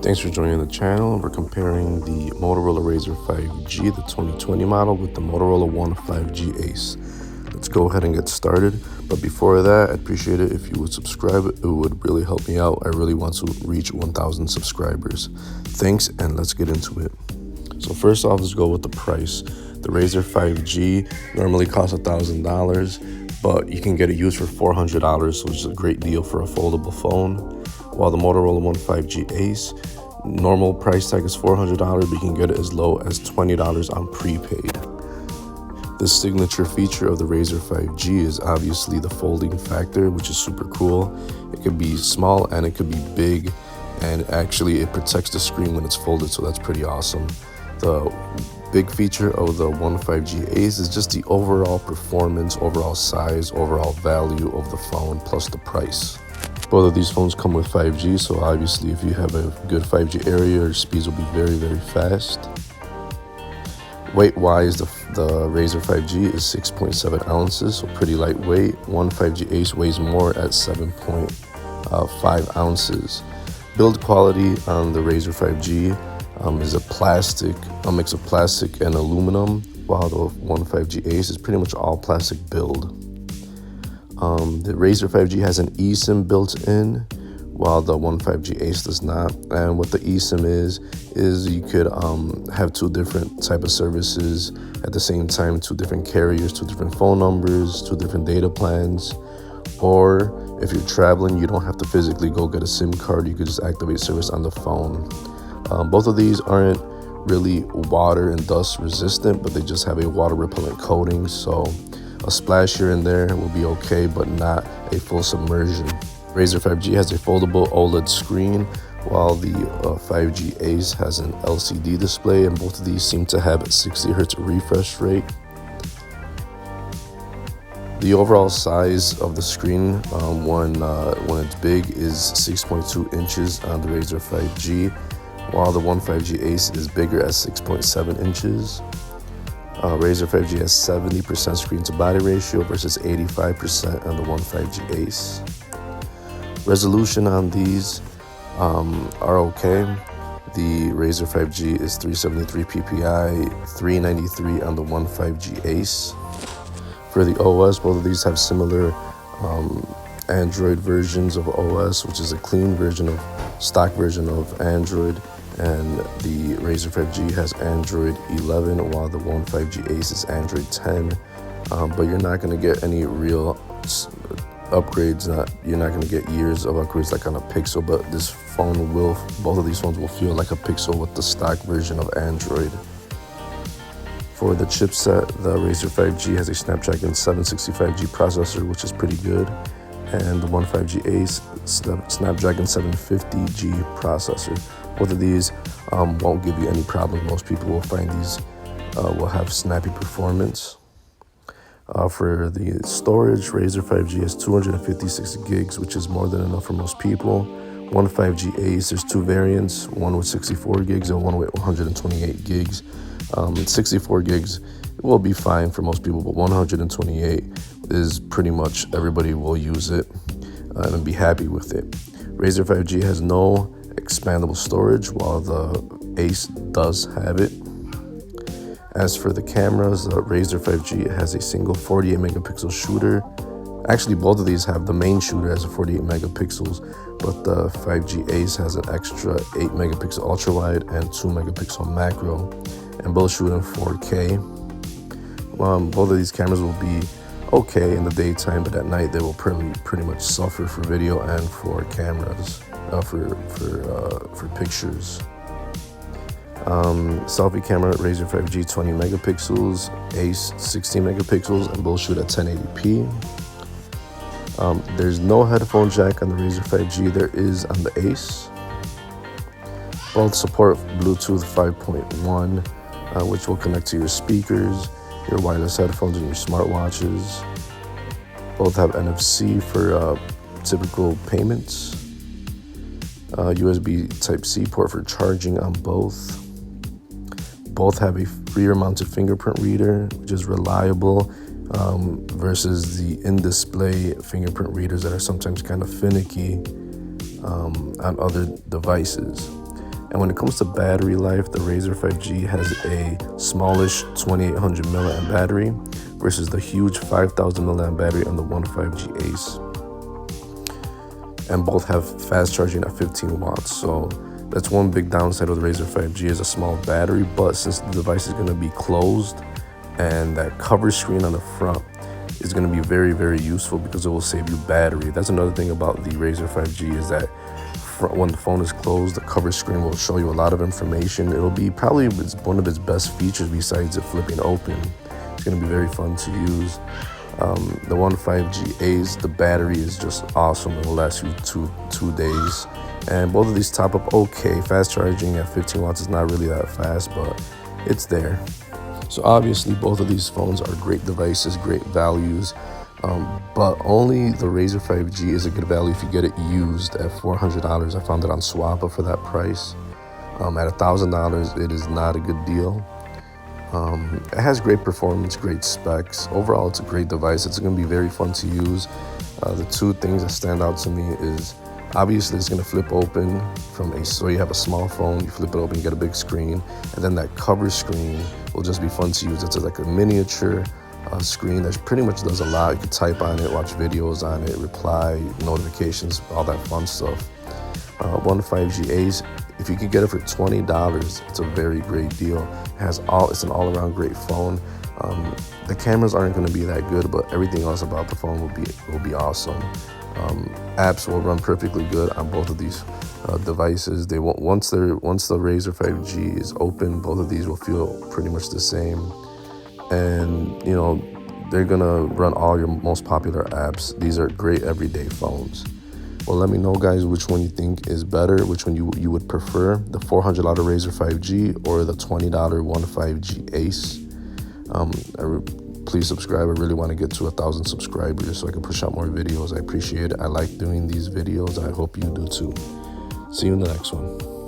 Thanks for joining the channel. We're comparing the Motorola Razr 5G, the 2020 model, with the Motorola One 5G Ace. Let's go ahead and get started. But before that, I'd appreciate it if you would subscribe. It would really help me out. I really want to reach 1,000 subscribers. Thanks, and let's get into it. So first off, let's go with the price. The Razr 5G normally costs $1,000, but you can get it used for $400, which is a great deal for a foldable phone. While the Motorola One 5G Ace, normal price tag is $400, but you can get it as low as $20 on prepaid. The signature feature of the Razr 5G is obviously the folding factor, which is super cool. It could be small and it could be big, and actually it protects the screen when it's folded, so that's pretty awesome. The big feature of the One 5G Ace is just the overall performance, overall size, overall value of the phone, plus the price. Both of these phones come with 5G, so obviously if you have a good 5G area, your speeds will be very, very fast. Weight-wise, the Razr 5G is 6.7 ounces, so pretty lightweight. One 5G Ace weighs more at 7.5 ounces. Build quality on the Razr 5G is a mix of plastic and aluminum, while the One 5G Ace is pretty much all plastic build. The Razr 5G has an eSIM built in, while the One 5G Ace does not. And what the eSIM is you could have two different type of services at the same time, two different carriers, two different phone numbers, two different data plans. Or if you're traveling, you don't have to physically go get a SIM card. You could just activate service on the phone. Both of these aren't really water and dust resistant, but they just have a water repellent coating, so a splash here and there will be okay, but not a full submersion. Razr 5G has a foldable OLED screen, while the 5G Ace has an LCD display, and both of these seem to have a 60 Hz refresh rate. The overall size of the screen when it's big is 6.2 inches on the Razr 5G, while the One 5G Ace is bigger at 6.7 inches. Razr 5G has 70% screen to body ratio versus 85% on the One 5G Ace. Resolution on these are okay. The Razr 5G is 373 ppi, 393 on the One 5G Ace. For the OS, both of these have similar Android versions of OS, which is a clean stock version of Android. And the Razr 5G has Android 11, while the One 5G Ace is Android 10. But you're not going to get any real upgrades. You're not going to get years of upgrades like on a Pixel, but both of these phones will feel like a Pixel with the stock version of Android. For the chipset, the Razr 5G has a Snapdragon 765G processor, which is pretty good. And the One 5G Ace, Snapdragon 750G processor. Both of these won't give you any problem. Most people will find these will have snappy performance. For the storage, Razr 5G has 256 gigs, which is more than enough for most people. One 5G Ace, there's two variants, one with 64 gigs and one with 128 gigs. 64 gigs will be fine for most people, but 128 is pretty much everybody will use it and be happy with it. Razr 5G has no expandable storage, while the Ace does have it. As for the cameras, the Razr 5G has a single 48 megapixel shooter. Actually, both of these have the main shooter as a 48 megapixels, but the 5G Ace has an extra 8 megapixel ultra wide and 2 megapixel macro, and both shoot in 4K. Both of these cameras will be okay in the daytime, but at night they will pretty much suffer for video and for cameras, for pictures. Selfie camera, Razr 5G 20 megapixels, Ace 16 megapixels, and both shoot at 1080p. There's no headphone jack on the Razr 5G. There is on the Ace. Both support Bluetooth 5.1, which will connect to your speakers, your wireless headphones, and your smartwatches. Both have NFC for typical payments. USB Type-C port for charging on both. Both have a rear-mounted fingerprint reader, which is reliable versus the in-display fingerprint readers that are sometimes kind of finicky on other devices. And when it comes to battery life, the Razr 5G has a smallish 2800 milliamp battery versus the huge 5000 milliamp battery on the One 5G Ace. And both have fast charging at 15 watts. So that's one big downside of the Razr 5G is a small battery, but since the device is gonna be closed and that cover screen on the front is gonna be very, very useful because it will save you battery. That's another thing about the Razr 5G is that when the phone is closed, the cover screen will show you a lot of information. It'll be probably one of its best features besides it flipping open. It's gonna be very fun to use. The One 5G Ace, the battery is just awesome. It will last you two days. And both of these top up okay. Fast charging at 15 watts is not really that fast, but it's there. So obviously both of these phones are great devices, great values. But only the Razr 5G is a good value if you get it used at $400. I found it on Swappa for that price. At $1,000, it is not a good deal. It has great performance, great specs. Overall, it's a great device. It's going to be very fun to use. The two things that stand out to me is obviously it's going to flip open so you have a small phone, you flip it open, you get a big screen, and then that cover screen will just be fun to use. It's like a miniature screen that pretty much does a lot. You can type on it, watch videos on it, reply, notifications, all that fun stuff. One 5G Ace, if you could get it for $20, it's a very great deal. It's an all-around great phone. The cameras aren't going to be that good, but everything else about the phone will be awesome. Apps will run perfectly good on both of these devices. Once the Razr 5G is open, both of these will feel pretty much the same. And they're gonna run all your most popular apps. These are great everyday phones. Well, let me know, guys, which one you think is better, which one you would prefer, the $400 Razr 5G or the $20 One 5G Ace. Please subscribe. I really want to get to 1,000 subscribers so I can push out more videos. I appreciate it. I like doing these videos. I hope you do too. See you in the next one.